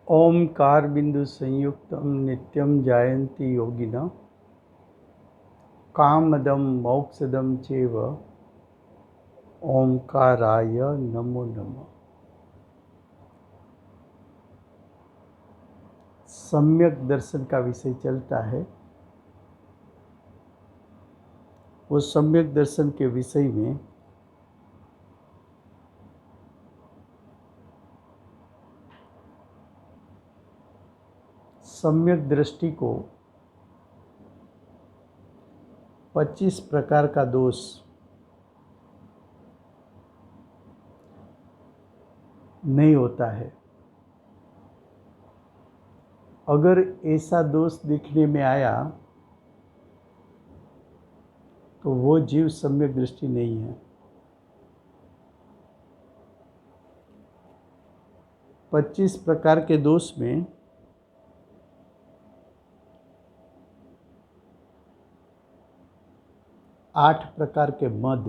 ओंकार बिंदु संयुक्तम नित्यम जायन्ति योगिनः कामदम मोक्षदम चैव ओंकाराय नमो नमः। सम्यक दर्शन का विषय चलता है। वो सम्यक दर्शन के विषय में सम्यक दृष्टि को 25 प्रकार का दोष नहीं होता है। अगर ऐसा दोष दिखने में आया तो वो जीव सम्यक दृष्टि नहीं है। 25 प्रकार के दोष में आठ प्रकार के मद,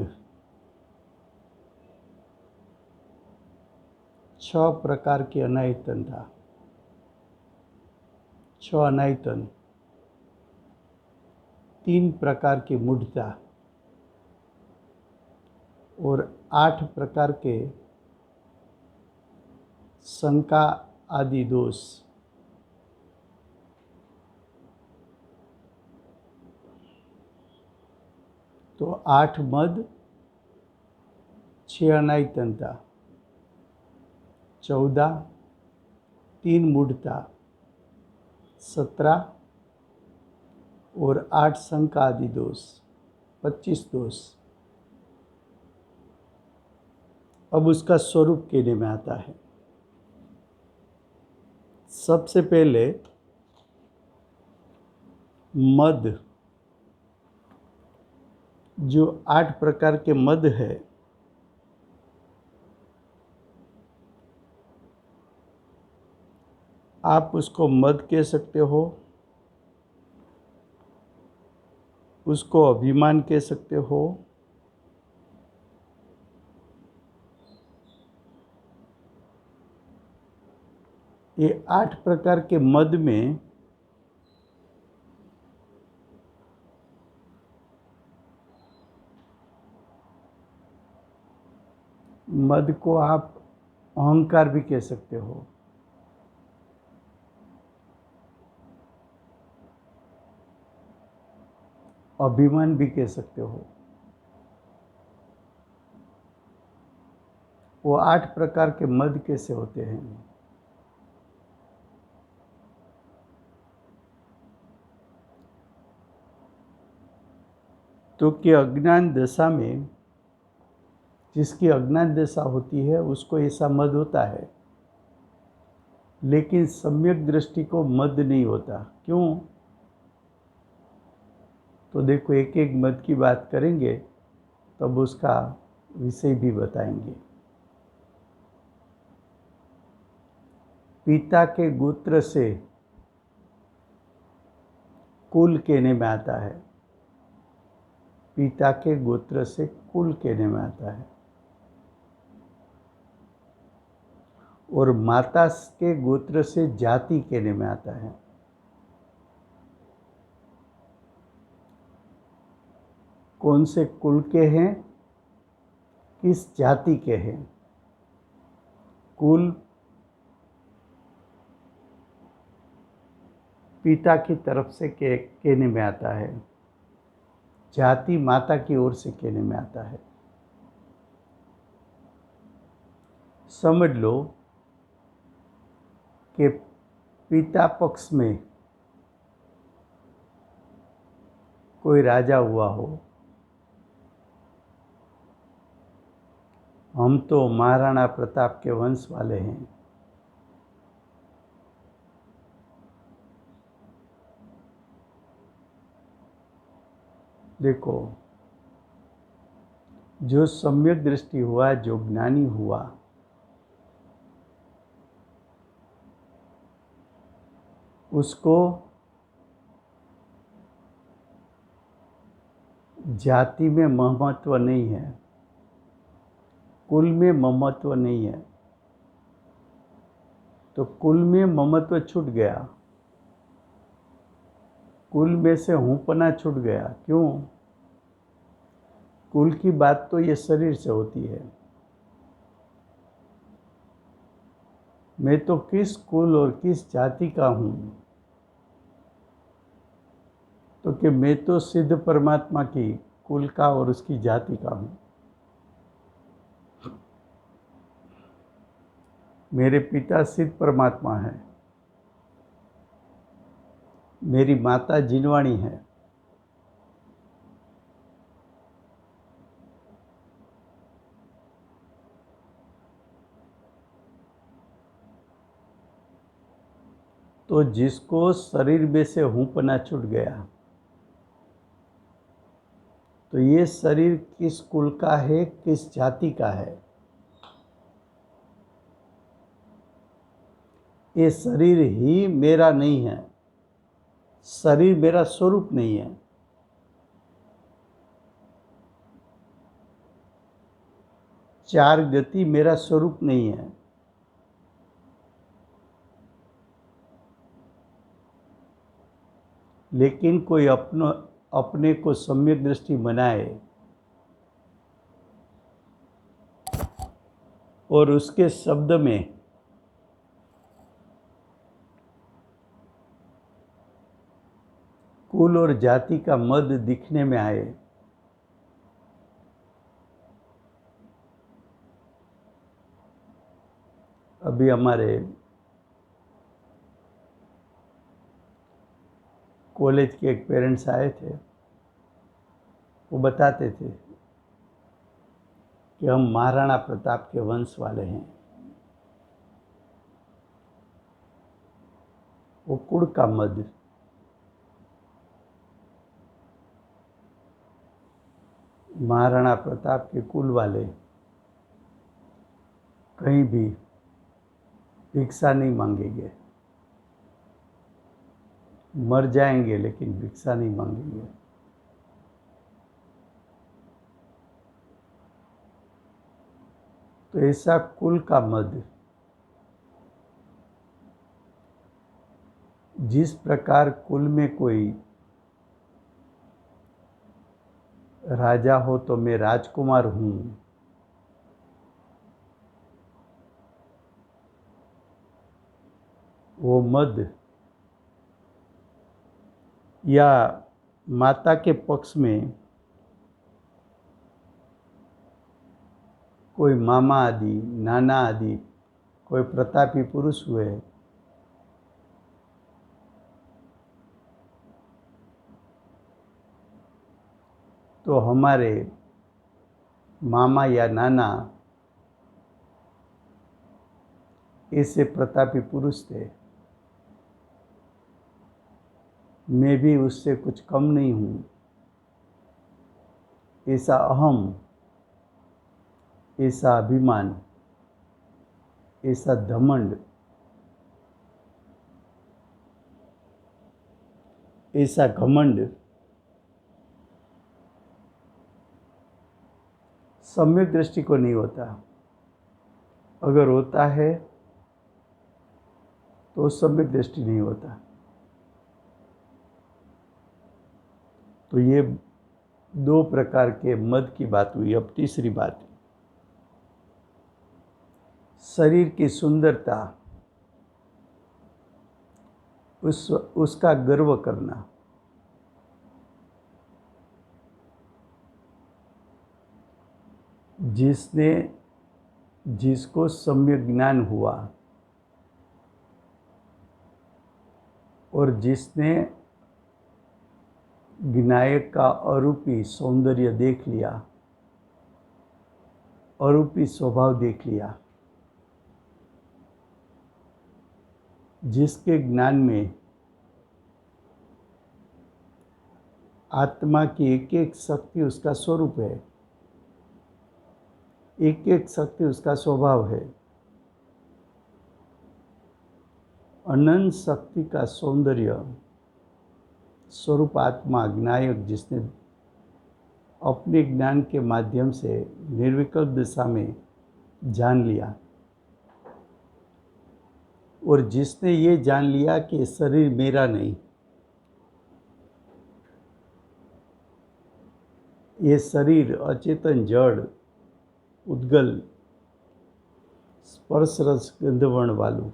6 प्रकार की अनायतनता, 6 अनायतन, 3 प्रकार की मूढ़ता और 8 प्रकार के शंका आदि दोष। तो 8 मद, 6 अनायतनता, 14, 3 मूढ़ता, 17 और 8 शंका आदि दोष, 25 दोष। अब उसका स्वरूप कहने में आता है। सबसे पहले मद, जो 8 प्रकार के मद है, आप उसको मद कह सकते हो, उसको अभिमान कह सकते हो, ये 8 प्रकार के मद में मद को आप अहंकार भी कह सकते हो, अभिमान भी कह सकते हो। वो 8 प्रकार के मद कैसे होते हैं? तो कि अज्ञान दशा में, जिसकी अज्ञान दशा होती है उसको ऐसा मद होता है, लेकिन सम्यक दृष्टि को मद नहीं होता। क्यों? तो देखो, एक एक मद की बात करेंगे तब उसका विषय भी बताएंगे। पिता के गोत्र से कुल कहने में आता है, पिता के गोत्र से कुल कहने में आता है, और माता के गोत्र से जाति कहने में आता है। कौन से कुल के हैं, किस जाति के हैं? कुल पिता की तरफ से कहने में आता है, जाति माता की ओर से कहने में आता है। समझ लो कि पिता पक्ष में कोई राजा हुआ हो। हम तो महाराणा प्रताप के वंश वाले हैं। देखो, जो सम्यक दृष्टि हुआ, जो ज्ञानी हुआ, उसको जाति में महत्व नहीं है, कुल में महत्व नहीं है। तो कुल में ममत्व छूट गया, कुल में से हूँपना छूट गया। क्यों? कुल की बात तो ये शरीर से होती है। मैं तो किस कुल और किस जाति का हूँ? तो कि मैं तो सिद्ध परमात्मा की कुल का और उसकी जाति का हूँ। मेरे पिता सिद्ध परमात्मा है, मेरी माता जिनवाणी है। तो जिसको शरीर में से हूँपना छूट गया, तो ये शरीर किस कुल का है, किस जाति का है? ये शरीर ही मेरा नहीं है, शरीर मेरा स्वरूप नहीं है। चार गति मेरा स्वरूप नहीं है। लेकिन कोई अपने को सम्यक दृष्टि बनाए और उसके शब्द में कुल और जाति का मद दिखने में आए, अभी हमारे कॉलेज के एक पेरेंट्स आए थे, वो बताते थे कि हम महाराणा प्रताप के वंश वाले हैं। वो कुल का मद, महाराणा प्रताप के कुल वाले कहीं भी भिक्षा नहीं मांगेंगे, मर जाएंगे लेकिन भिक्षा नहीं मांगेंगे। तो ऐसा कुल का मद, जिस प्रकार कुल में कोई राजा हो तो मैं राजकुमार हूँ, वो मद, या माता के पक्ष में कोई मामा आदि, नाना आदि, कोई प्रतापी पुरुष हुए, तो हमारे मामा या नाना ऐसे प्रतापी पुरुष थे। मैं भी उससे कुछ कम नहीं हूँ, ऐसा अहम, ऐसा अभिमान, ऐसा घमंड, ऐसा घमंड सम्यक दृष्टि को नहीं होता। अगर होता है तो सम्यक दृष्टि नहीं होता। तो ये दो प्रकार के मद की बात हुई। अब तीसरी बात, शरीर की सुंदरता, उसका गर्व करना। जिसको सम्यक ज्ञान हुआ और जिसने विनायक का अरूपी सौंदर्य देख लिया, अरूपी स्वभाव देख लिया, जिसके ज्ञान में आत्मा की एक एक शक्ति उसका स्वरूप है, एक एक शक्ति उसका स्वभाव है, अनंत शक्ति का सौंदर्य स्वरूप आत्मा ज्ञायक, जिसने अपने ज्ञान के माध्यम से निर्विकल्प दिशा में जान लिया, और जिसने ये जान लिया कि शरीर मेरा नहीं, ये शरीर अचेतन जड़ उद्गल स्पर्श रस गंधवर्ण वालू,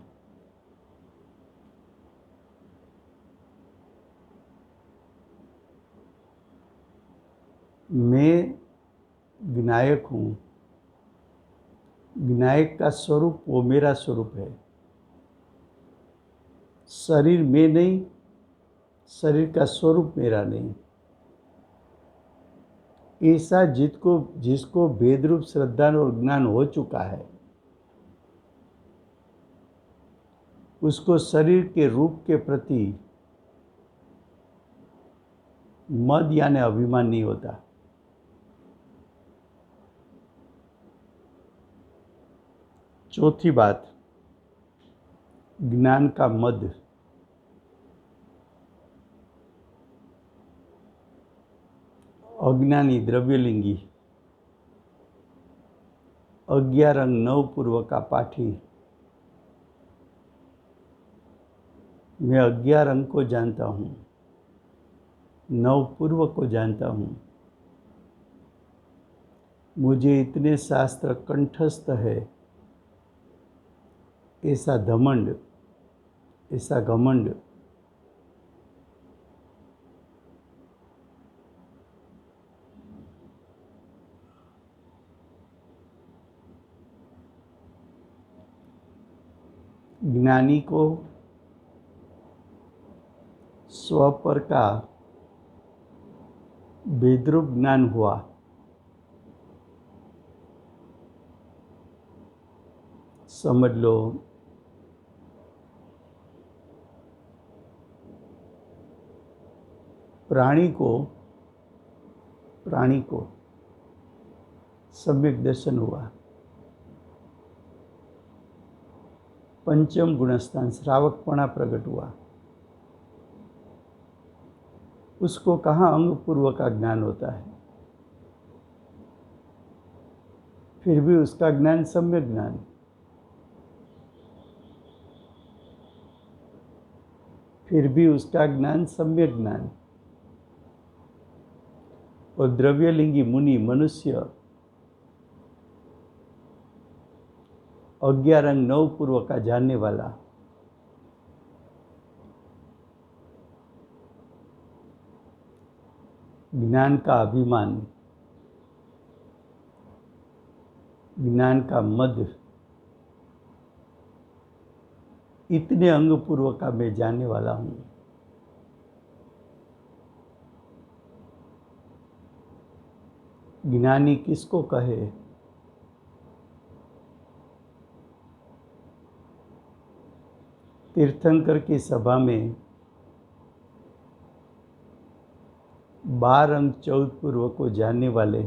मैं विनायक हूँ। विनायक का स्वरूप वो मेरा स्वरूप है। शरीर में नहीं, शरीर का स्वरूप मेरा नहीं। ऐसा जिसको भेदरूप श्रद्धा और ज्ञान हो चुका है, उसको शरीर के रूप के प्रति मद यानी अभिमान नहीं होता। चौथी बात, ज्ञान का मद। अज्ञानी द्रव्यलिंगी, अज्ञान रंग नवपूर्व का पाठी। मैं अज्ञान रंग को जानता हूँ, नवपूर्व को जानता हूँ। मुझे इतने शास्त्र कंठस्थ है, ऐसा घमंड, ऐसा घमंड ज्ञानी को स्वपर का भेदरूप ज्ञान हुआ। समझ लो, प्राणी को सम्यक दर्शन हुआ। पंचम गुणस्थान श्रावकपणा प्रकट हुआ। उसको कहाँ अंगपूर्व का ज्ञान होता है, फिर भी उसका ज्ञान सम्यक ज्ञान। फिर भी उसका ज्ञान सम्यक ज्ञान। और द्रव्यलिंगी मुनि मनुष्य अज्ञान रंग नवपूर्व का जानने वाला, ज्ञान का अभिमान, ज्ञान का मद, इतने अंगपूर्व का मैं जानने वाला हूँ। ज्ञानी किसको कहे? तीर्थंकर की सभा में 12 अंग 14 पूर्व को जानने वाले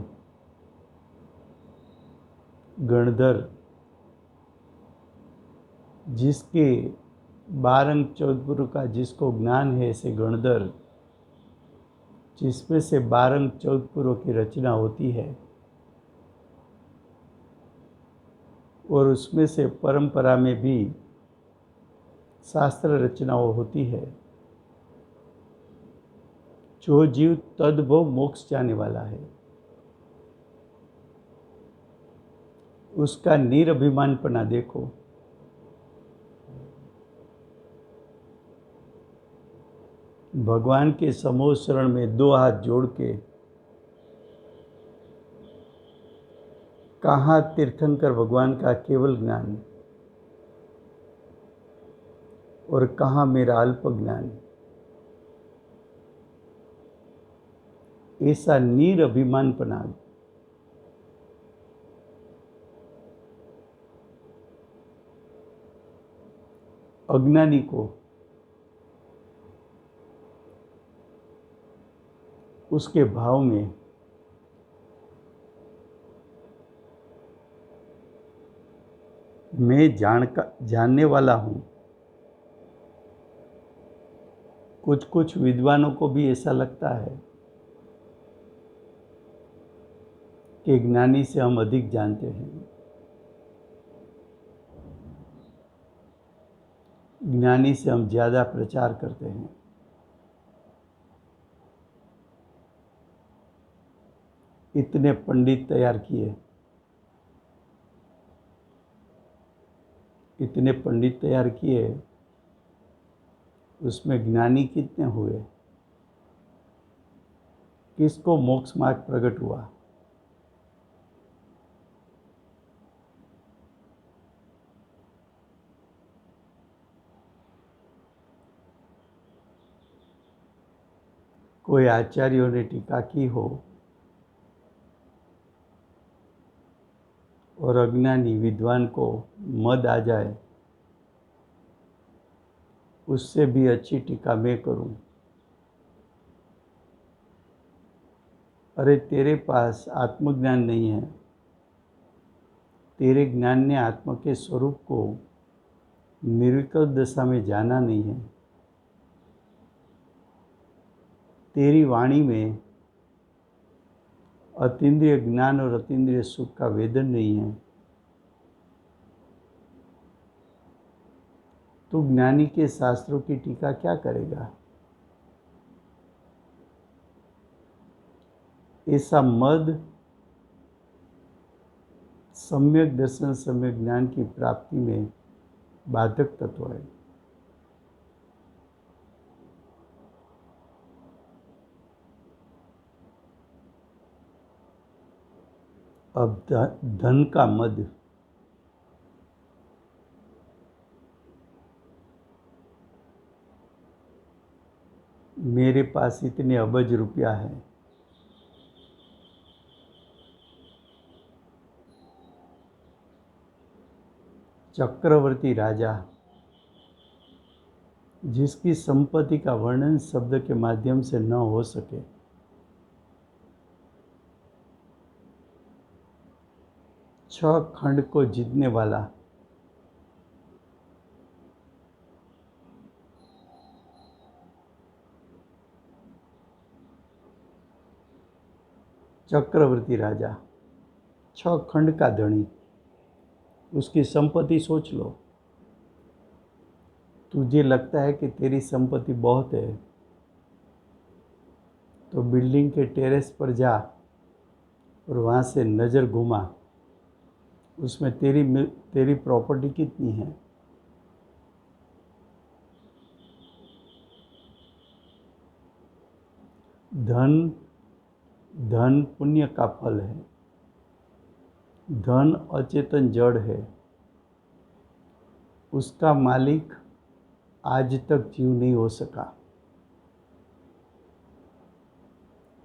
गणधर, जिसके 12 अंग 14 पूर्व का जिसको ज्ञान है, ऐसे गणधर जिसमें से 12 अंग 14 पूर्व की रचना होती है और उसमें से परंपरा में भी शास्त्र रचनाओं होती है। जो जीव तद्भव मोक्ष जाने वाला है, उसका निरभिमानपना देखो। भगवान के समोह शरण में 2 हाथ जोड़ के कहाँ तीर्थंकर भगवान का केवल ज्ञान और कहाँ मेरा अल्प ज्ञान। ऐसा निरभिमानपना अज्ञानी को उसके भाव में मैं जानने वाला हूँ। कुछ विद्वानों को भी ऐसा लगता है कि ज्ञानी से हम अधिक जानते हैं। ज्ञानी से हम ज़्यादा प्रचार करते हैं। इतने पंडित तैयार किए, इतने पंडित तैयार किए, उसमें ज्ञानी कितने हुए? किसको मोक्ष मार्ग प्रकट हुआ? कोई आचार्यों ने टीका की हो और अज्ञानी विद्वान को मद आ जाए, उससे भी अच्छी टीका मैं करूं। अरे तेरे पास आत्मज्ञान नहीं है, तेरे ज्ञान ने आत्मा के स्वरूप को निर्विकल्प दशा में जाना नहीं है, तेरी वाणी में अतीन्द्रिय ज्ञान और अतीन्द्रिय सुख का वेदन नहीं है, तो ज्ञानी के शास्त्रों की टीका क्या करेगा? ऐसा मद सम्यक दर्शन, सम्यक ज्ञान की प्राप्ति में बाधक तत्व है। अब धन का मद, मेरे पास इतने अबज रुपया है, चक्रवर्ती राजा जिसकी संपत्ति का वर्णन शब्द के माध्यम से न हो सके, छह खंड को जीतने वाला, चक्रवर्ती राजा, छह खंड का धनी, उसकी संपत्ति सोच लो। तुझे लगता है कि तेरी संपत्ति बहुत है, तो बिल्डिंग के टेरेस पर जा और वहाँ से नज़र घुमा, उसमें तेरी प्रॉपर्टी कितनी है? धन पुण्य का फल है। धन अचेतन जड़ है, उसका मालिक आज तक जीव नहीं हो सका।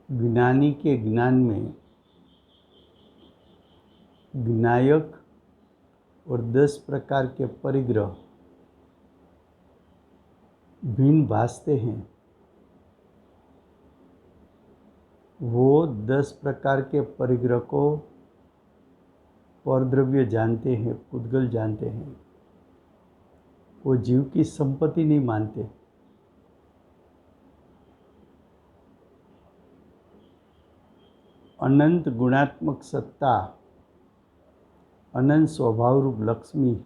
ज्ञानी के ज्ञान में ज्ञायक और 10 प्रकार के परिग्रह भिन्न भासते हैं। वो 10 प्रकार के परिग्रह को परद्रव्य जानते हैं, पुद्गल जानते हैं। वो जीव की संपत्ति नहीं मानते। अनंत गुणात्मक सत्ता, अनंत स्वभाव रूप लक्ष्मी,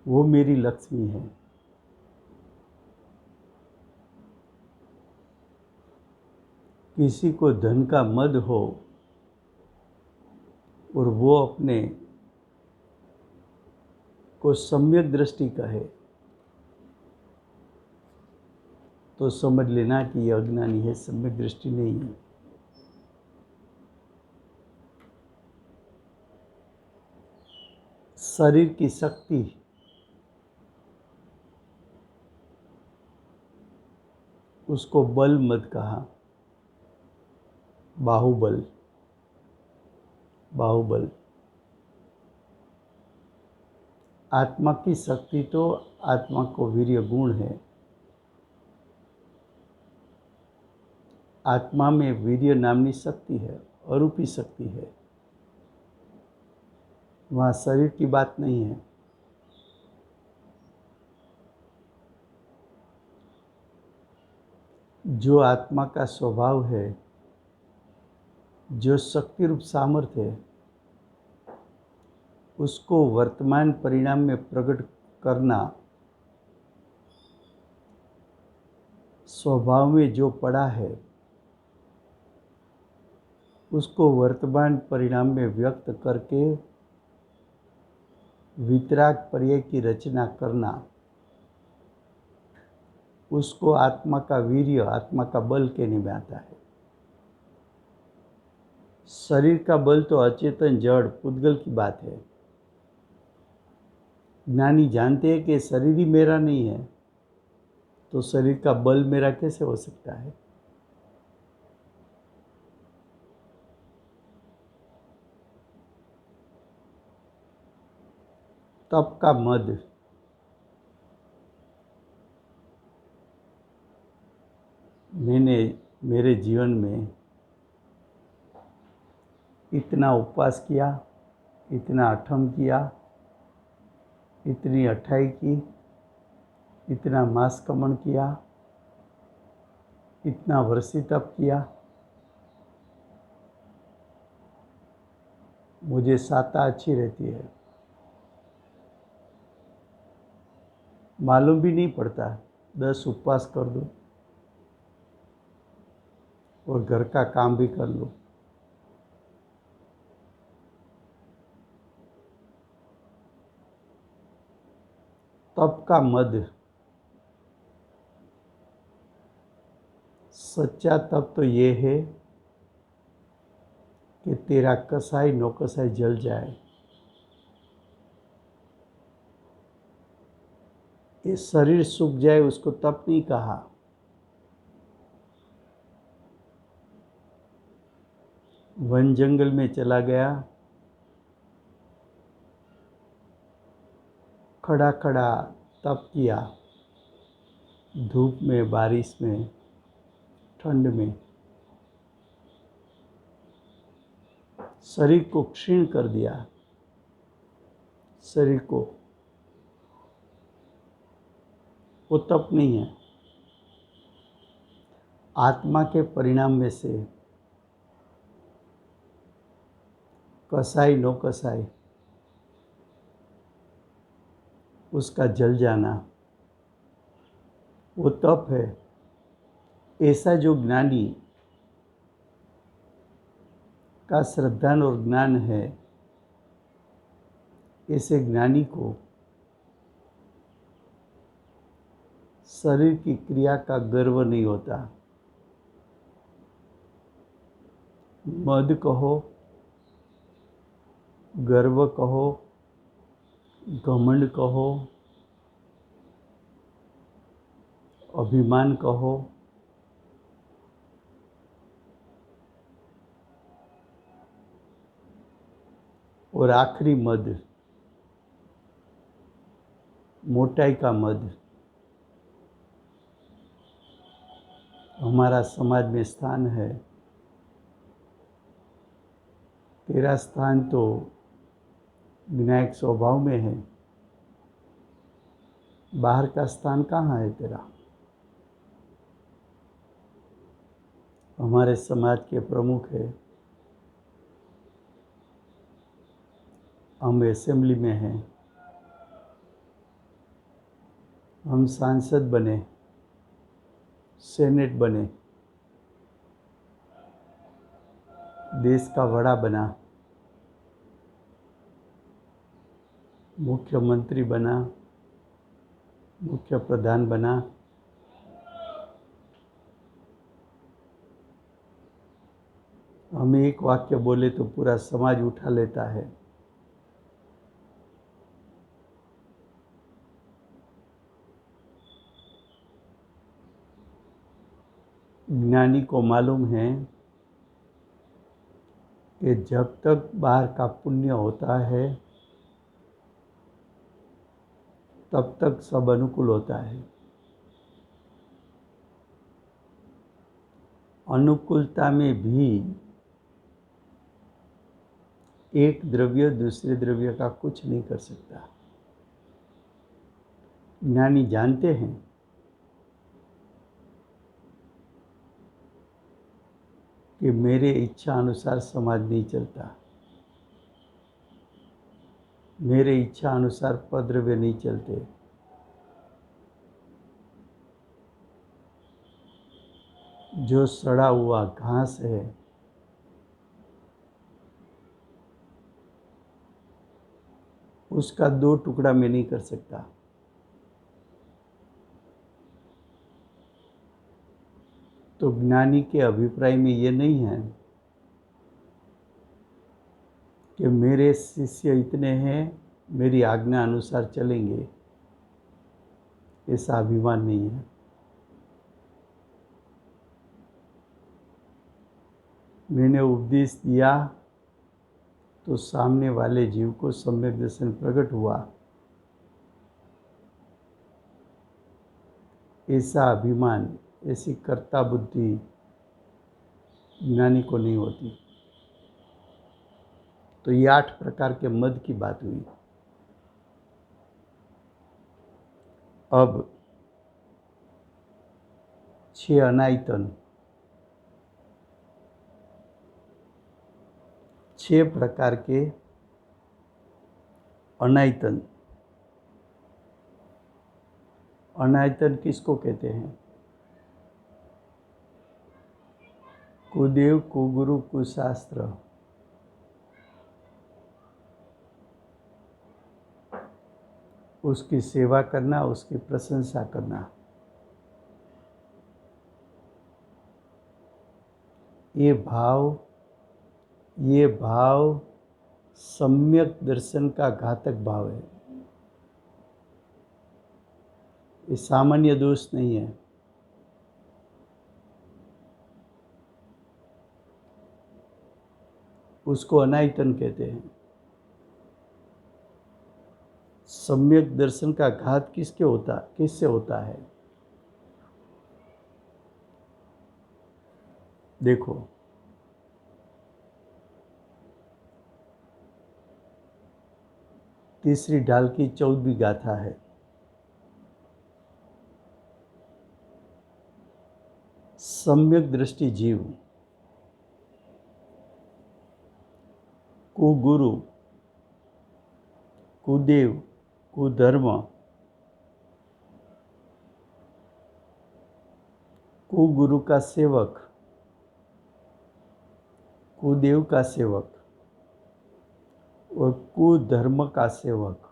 वो मेरी लक्ष्मी है। किसी को धन का मद हो और वो अपने को सम्यक दृष्टि कहे, तो समझ लेना कि यह अज्ञानी है, सम्यक दृष्टि नहीं है। शरीर की शक्ति, उसको बल मत कहा, बाहुबल, बाहुबल। आत्मा की शक्ति तो आत्मा को वीर्य गुण है। आत्मा में वीर्य नामनी शक्ति है, अरूपी शक्ति है। वहाँ शरीर की बात नहीं है। जो आत्मा का स्वभाव है, जो शक्ति रूप सामर्थ्य है, उसको वर्तमान परिणाम में प्रकट करना स्वभाव में जो पड़ा है उसको वर्तमान परिणाम में व्यक्त करके वितराग पर्याय की रचना करना, उसको आत्मा का वीर्य, आत्मा का बल कहने में आता है। शरीर का बल तो अचेतन जड़ पुद्गल की बात है। ज्ञानी जानते हैं कि शरीर ही मेरा नहीं है, तो शरीर का बल मेरा कैसे हो सकता है? तप का मद, मैंने मेरे जीवन में इतना उपवास किया, इतना अठम किया, इतनी अठाई की, इतना मासकमण किया, इतना वर्षी तप किया, मुझे साता अच्छी रहती है, मालूम भी नहीं पड़ता। 10 उपवास कर दो और घर का काम भी कर लो। तप का मद, सच्चा तप तो ये है कि तेरा कसाई नौकसाई जल जाए। ये शरीर सूख जाए उसको तप नहीं कहा। वन जंगल में चला गया, खड़ा खड़ा तप किया, धूप में, बारिश में, ठंड में, शरीर को क्षीण कर दिया। शरीर को, वो तप नहीं है। आत्मा के परिणाम में से कसाई नो कसाई, उसका जल जाना, वो तप है। ऐसा जो ज्ञानी का श्रद्धान और ज्ञान है, ऐसे ज्ञानी को शरीर की क्रिया का गर्व नहीं होता। मद कहो, गर्व कहो, घमंड कहो, अभिमान कहो, और आखिरी मद, मोटाई का मद, हमारा समाज में स्थान है। तेरा स्थान तो विनायक स्वभाव में है, बाहर का स्थान कहाँ है तेरा? हमारे समाज के प्रमुख है, हम असेंबली में हैं, हम सांसद बने, सेनेट बने, देश का बड़ा बना, मुख्यमंत्री बना, मुख्य प्रधान बना, हम एक वाक्य बोले तो पूरा समाज उठा लेता है। ज्ञानी को मालूम है कि जब तक बाहर का पुण्य होता है तब तक सब अनुकूल होता है। अनुकूलता में भी एक द्रव्य दूसरे द्रव्य का कुछ नहीं कर सकता। ज्ञानी जानते हैं कि मेरे इच्छा अनुसार समाज नहीं चलता, मेरे इच्छा अनुसार पद्रव्य नहीं चलते। जो सड़ा हुआ घास है उसका 2 टुकड़ा मैं नहीं कर सकता। तो ज्ञानी के अभिप्राय में ये नहीं है कि मेरे शिष्य इतने हैं, मेरी आज्ञा अनुसार चलेंगे, ऐसा अभिमान नहीं है। मैंने उपदेश दिया तो सामने वाले जीव को सम्यक दर्शन प्रकट हुआ, ऐसा अभिमान, ऐसी कर्ता बुद्धि ज्ञानी को नहीं होती। तो ये 8 प्रकार के मद की बात हुई। अब 6 अनायतन, 6 प्रकार के अनायतन। अनायतन किसको कहते हैं? कुदेव, कुगुरु, कुशास्त्र। उसकी सेवा करना, उसकी प्रशंसा करना, ये भाव सम्यक दर्शन का घातक भाव है। ये सामान्य दोष नहीं है। उसको अनायतन कहते हैं। सम्यक दर्शन का घात किससे होता है? देखो, तीसरी ढाल की 14वीं गाथा है। सम्यक दृष्टि जीव, कुगुरु, कुदेव, कुधर्म, कुगुरु का सेवक, कुदेव का सेवक और कुधर्म का सेवक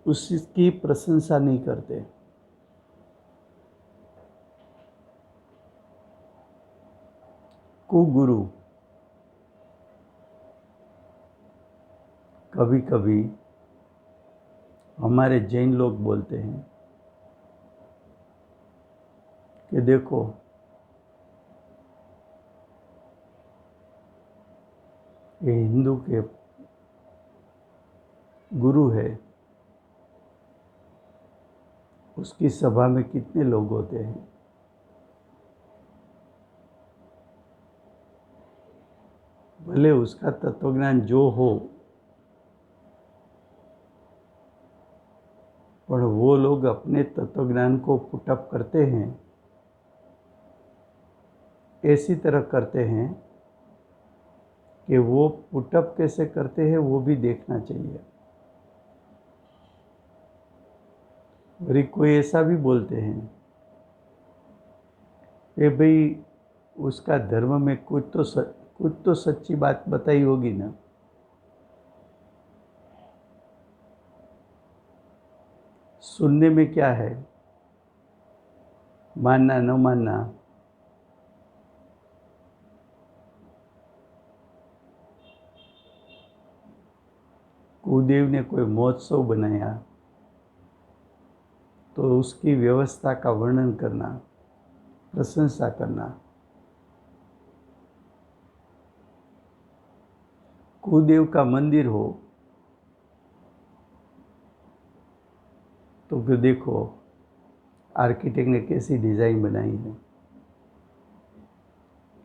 उसकी प्रशंसा नहीं करते। कुगुरु, कभी कभी हमारे जैन लोग बोलते हैं कि देखो, ये हिंदू के गुरु है, उसकी सभा में कितने लोग होते हैं। भले उसका तत्वज्ञान जो हो, पर वो लोग अपने तत्वज्ञान को पुटअप करते हैं, ऐसी तरह करते हैं कि वो पुटअप कैसे करते हैं वो भी देखना चाहिए। और कोई ऐसा भी बोलते हैं कि भाई उसका धर्म में कुछ तो सच्ची बात बताई होगी ना। सुनने में क्या है, मानना न मानना, कुदेव ने कोई महोत्सव बनाया तो उसकी व्यवस्था का वर्णन करना, प्रशंसा करना। कुदेव का मंदिर हो तो फिर देखो आर्किटेक्ट ने कैसी डिज़ाइन बनाई है,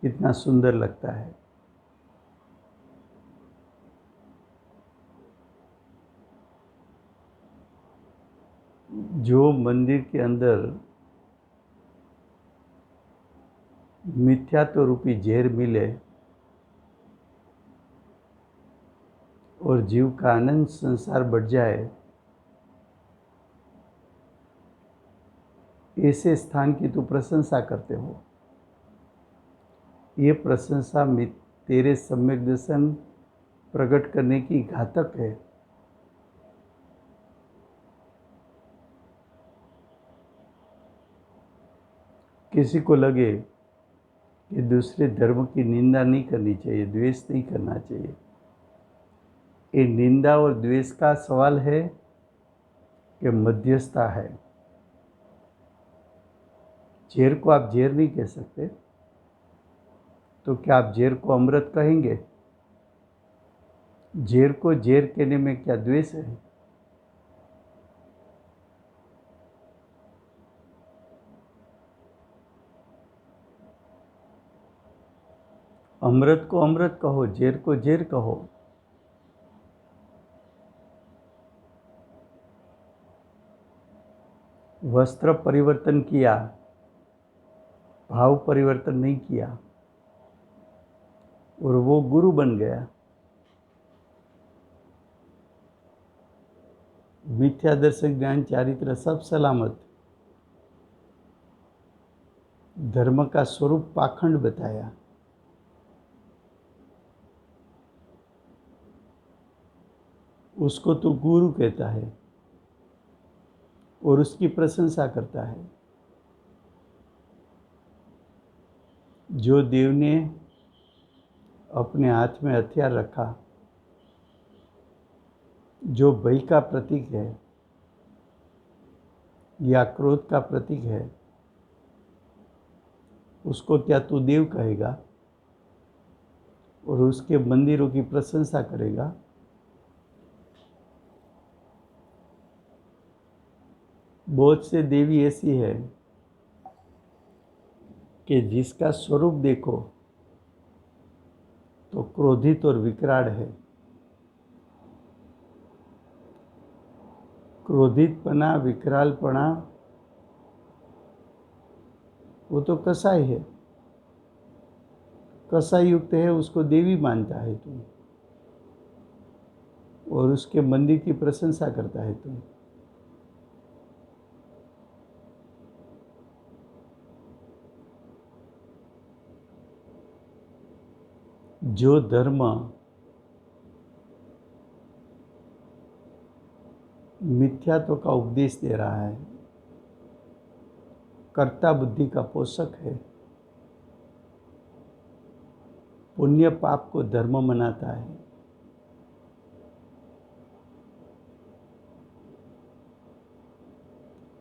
कितना सुंदर लगता है। जो मंदिर के अंदर मिथ्यात्व रूपी जहर मिले और जीव का आनंद संसार बढ़ जाए, ऐसे स्थान की तू प्रशंसा करते हो। ये प्रशंसा तेरे सम्यक दर्शन प्रकट करने की घातक है। किसी को लगे कि दूसरे धर्म की निंदा नहीं करनी चाहिए, द्वेष नहीं करना चाहिए। ये निंदा और द्वेष का सवाल है कि मध्यस्थता है। झेर को आप झेर नहीं कह सकते, तो क्या आप झेर को अमृत कहेंगे? झेर को झेर कहने में क्या द्वेष है? अमृत को अमृत कहो, झेर को झेर कहो। वस्त्र परिवर्तन किया, भाव परिवर्तन नहीं किया, और वो गुरु बन गया। मिथ्या दर्शन ज्ञान चारित्र सब सलामत। धर्म का स्वरूप पाखंड बताया। उसको तो गुरु कहता है और उसकी प्रशंसा करता है। जो देव ने अपने हाथ में हथियार रखा, जो भय का प्रतीक है या क्रोध का प्रतीक है, उसको क्या तू देव कहेगा और उसके मंदिरों की प्रशंसा करेगा? बहुत से देवी ऐसी है कि जिसका स्वरूप देखो तो क्रोधित और विकराल है। क्रोधितपना, विकरालपना, वो तो कसाई है। कसाई युक्त है, उसको देवी मानता है तुम, और उसके मंदिर की प्रशंसा करता है तुम। जो धर्म मिथ्यात्व का उपदेश दे रहा है, कर्ता बुद्धि का पोषक है, पुण्य पाप को धर्म मनाता है,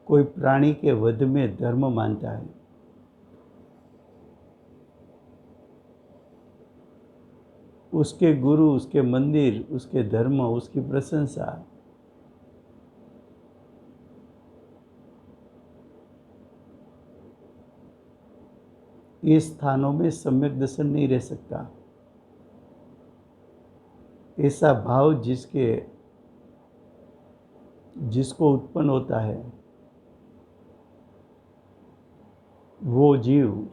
कोई प्राणी के वध में धर्म मानता है, उसके गुरु, उसके मंदिर, उसके धर्म, उसकी प्रशंसा, ये स्थानों में सम्यक दर्शन नहीं रह सकता। ऐसा भाव जिसको उत्पन्न होता है, वो जीव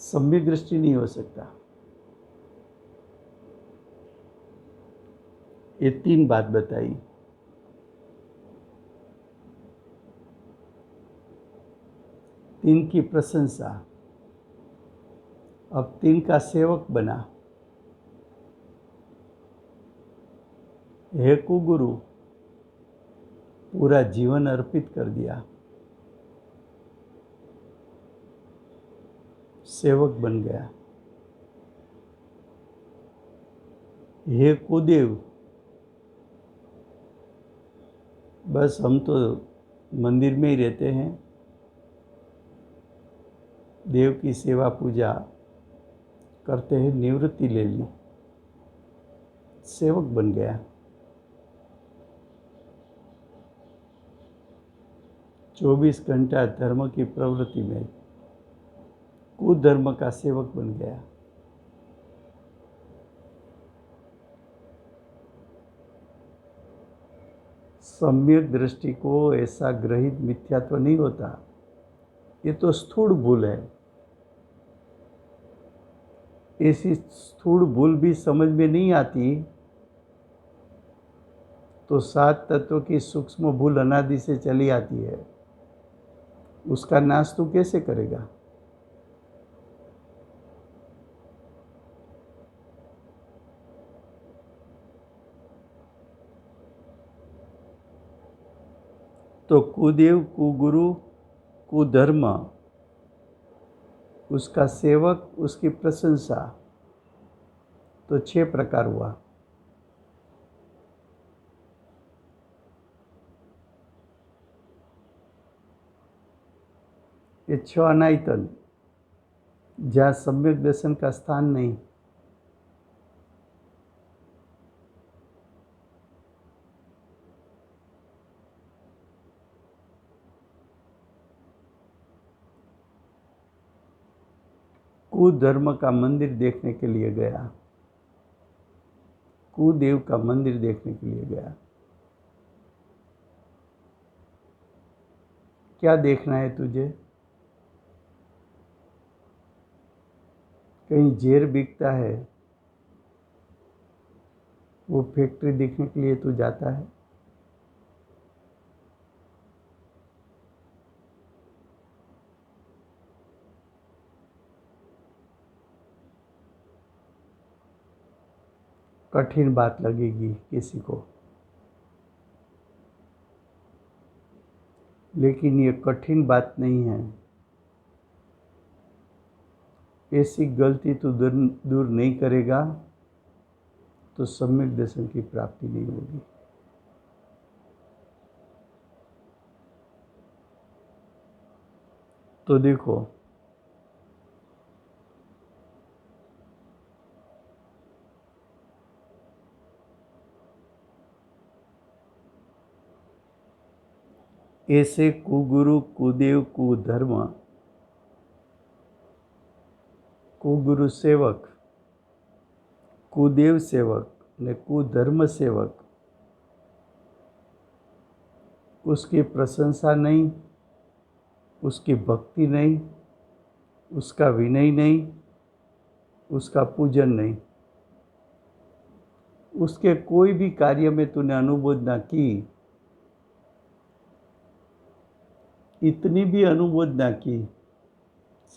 सम्यक दृष्टि नहीं हो सकता। ये 3 बात बताई। तीन की प्रशंसा। अब 3 का सेवक बना। हे कुगुरु, पूरा जीवन अर्पित कर दिया, सेवक बन गया। हे कुदेव, बस हम तो मंदिर में ही रहते हैं, देव की सेवा पूजा करते हैं, निवृत्ति ले ली, सेवक बन गया। 24 घंटा धर्म की प्रवृत्ति में कुधर्म का सेवक बन गया। सम्यक दृष्टि को ऐसा ग्रहित मिथ्यात्व नहीं होता। ये तो स्थूल भूल है। ऐसी स्थूल भूल भी समझ में नहीं आती तो 7 तत्व की सूक्ष्म भूल अनादि से चली आती है, उसका नाश तू कैसे करेगा? तो कुदेव, कुगुरु, कुधर्म, उसका सेवक, उसकी प्रशंसा, तो 6 प्रकार हुआ। ये 6 अनायतन, जहाँ सम्यक दर्शन का स्थान नहीं। कुधर्म का मंदिर देखने के लिए गया, कुदेव का मंदिर देखने के लिए गया। क्या देखना है तुझे? कहीं जेर बिकता है, वो फैक्ट्री देखने के लिए तू जाता है? कठिन बात लगेगी किसी को, लेकिन ये कठिन बात नहीं है। ऐसी गलती तू दूर नहीं करेगा तो सम्यक दर्शन की प्राप्ति नहीं होगी। तो देखो, ऐसे कुगुरु, कुदेव, कुधर्म, कुगुरु सेवक, कुदेव सेवक ने कुधर्म सेवक, उसकी प्रशंसा नहीं, उसकी भक्ति नहीं, उसका विनय नहीं, उसका पूजन नहीं, उसके कोई भी कार्य में तूने अनुमोदना की, इतनी भी अनुमोदना की,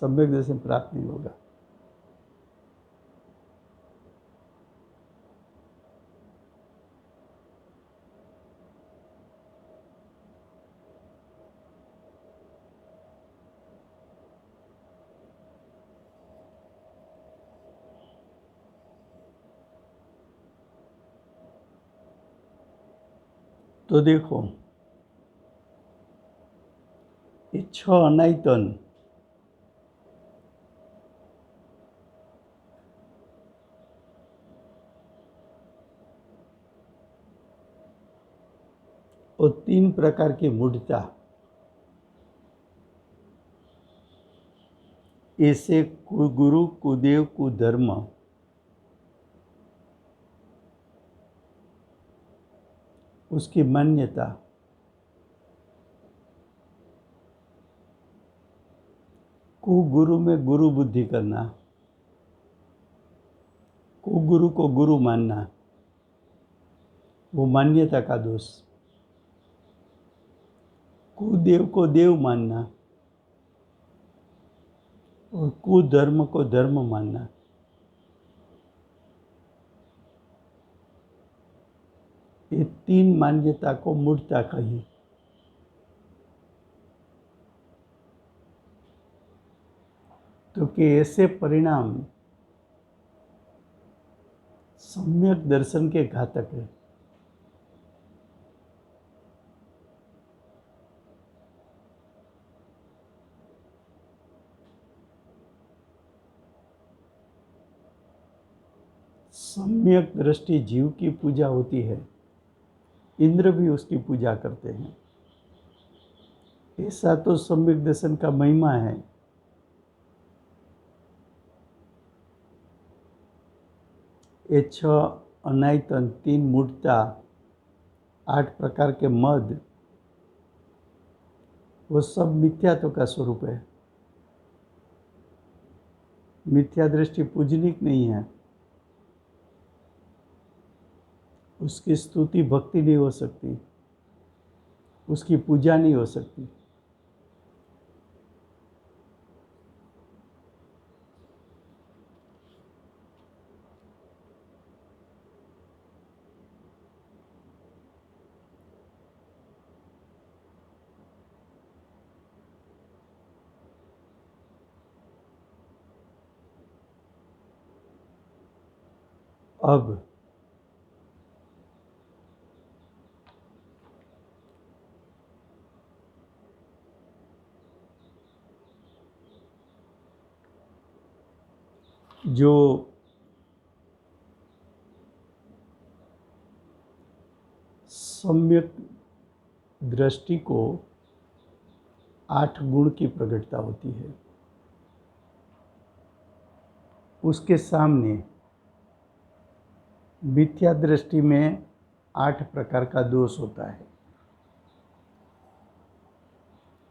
सम्यक दर्शन प्राप्त नहीं होगा। तो देखो, ये 6 अनायतन और 3 प्रकार की मूढ़ता, ऐसे कुगुरु, कुदेव, कुधर्म, उसकी मान्यता, कुगुरु में गुरु बुद्धि करना, कुगुरु को गुरु मानना, वो मान्यता का दोष। कुदेव को देव मानना और कुधर्म को धर्म मानना, ये 3 मान्यता को मूढ़ता कही। तो कि ऐसे परिणाम सम्यक दर्शन के घातक है। सम्यक दृष्टि जीव की पूजा होती है, इंद्र भी उसकी पूजा करते हैं। ऐसा तो सम्यक दर्शन का महिमा है। ये 6 अनायतन, 3 मूढ़ता, 8 प्रकार के मद, वो सब मिथ्यात्व का स्वरूप है। मिथ्या दृष्टि पूजनिक नहीं है। उसकी स्तुति भक्ति नहीं हो सकती, उसकी पूजा नहीं हो सकती। अब जो सम्यक दृष्टि को 8 गुण की प्रकटता होती है, उसके सामने मिथ्या दृष्टि में 8 प्रकार का दोष होता है,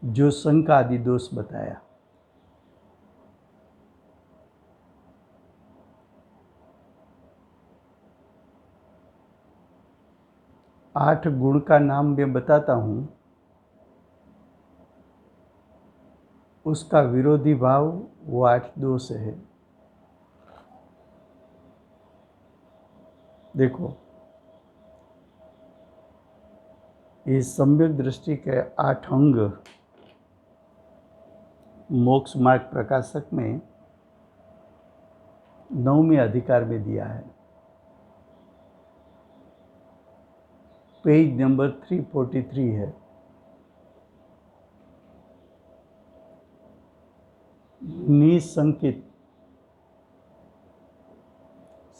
जो शंका आदि दोष बताया। आठ गुण का नाम मैं बताता हूँ, उसका विरोधी भाव वो 8 दोष है। देखो, इस सम्यक दृष्टि के 8 अंग मोक्ष मार्ग प्रकाशक में 9वें अधिकार में दिया है, पेज नंबर 343 है। निसंकित,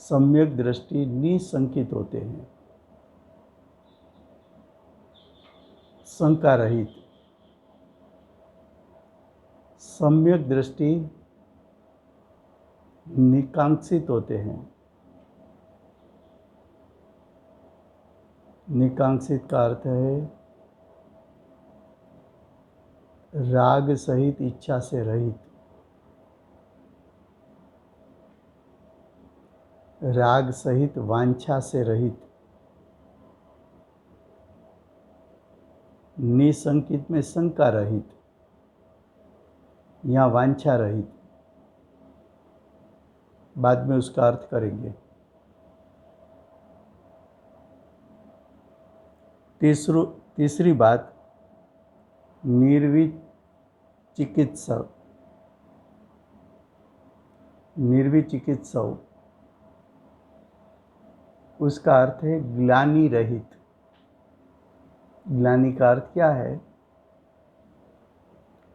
सम्यक दृष्टि निसंकित होते हैं, शंका रहित। सम्यक दृष्टि निकांक्षित होते हैं। निकांक्षित का अर्थ है राग सहित, इच्छा से रहित। राग सहित, वांछा से रहित। निसंकित में शंका रहित या वांछा रहित। बाद में उसका अर्थ करेंगे। तीसरी बात, निर्विचिकित्सव। निर्विचिकित्सव, उसका अर्थ है ग्लानि रहित। ग्लानि का अर्थ क्या है?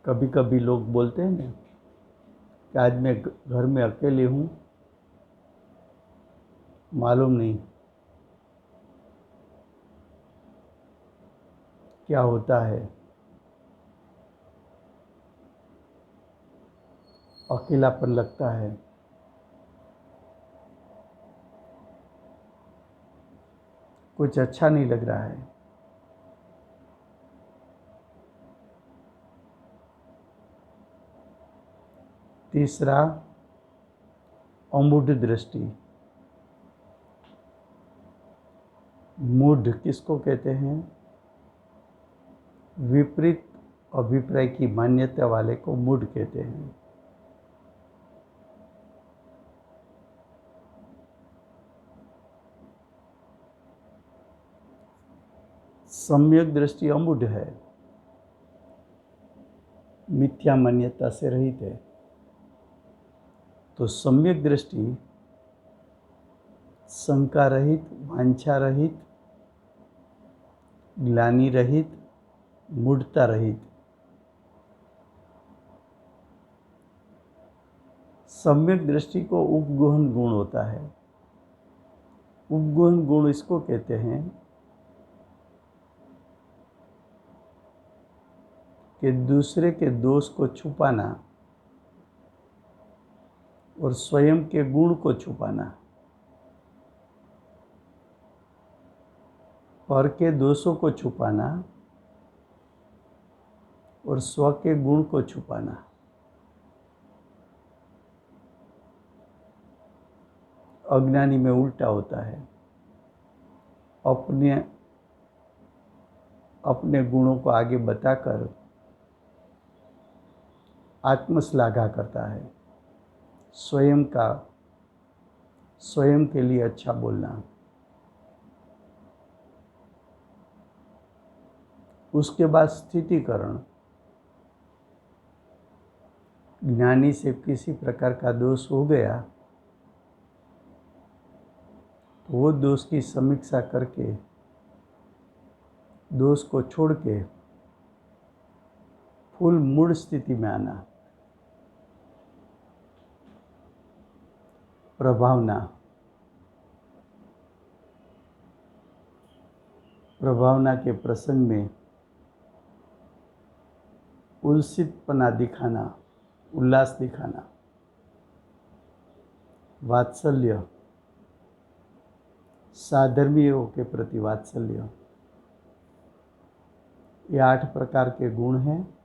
कभी कभी लोग बोलते हैं ना कि आज मैं घर में अकेले हूँ, मालूम नहीं क्या होता है, अकेलापन लगता है। कुछ अच्छा नहीं लग रहा है। तीसरा, अमूढ़ दृष्टि। मूढ़ किसको कहते हैं? विपरीत अभिप्राय की मान्यता वाले को मूढ़ कहते हैं। सम्यक दृष्टि अमूढ़ है, मिथ्या मान्यता से रहित है। तो सम्यक दृष्टि शंका रहित, वांछा रहित, ग्लानि रहित, मूढ़ता रहित। सम्यक दृष्टि को उपगोहन गुण होता है। उपगोहन गुण इसको कहते हैं कि दूसरे के दोष को छुपाना और स्वयं के गुण को छुपाना। पर के दोषों को छुपाना और स्व के गुण को छुपाना। अज्ञानी में उल्टा होता है। अपने अपने गुणों को आगे बताकर आत्मश्लाघा करता है। स्वयं के लिए अच्छा बोलना। उसके बाद स्थितिकरण। ज्ञानी से किसी प्रकार का दोष हो गया तो वो दोष की समीक्षा करके दोष को छोड़ के फुल मूल स्थिति में आना। प्रभावना के प्रसंग में उल्सितपना दिखाना, उल्लास दिखाना। वात्सल्य, साधर्मियों के प्रति वात्सल्य। ये 8 प्रकार के गुण हैं।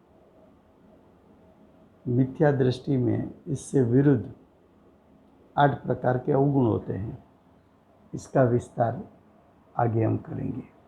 मिथ्या दृष्टि में इससे विरुद्ध 8 प्रकार के अवगुण होते हैं। इसका विस्तार आगे हम करेंगे।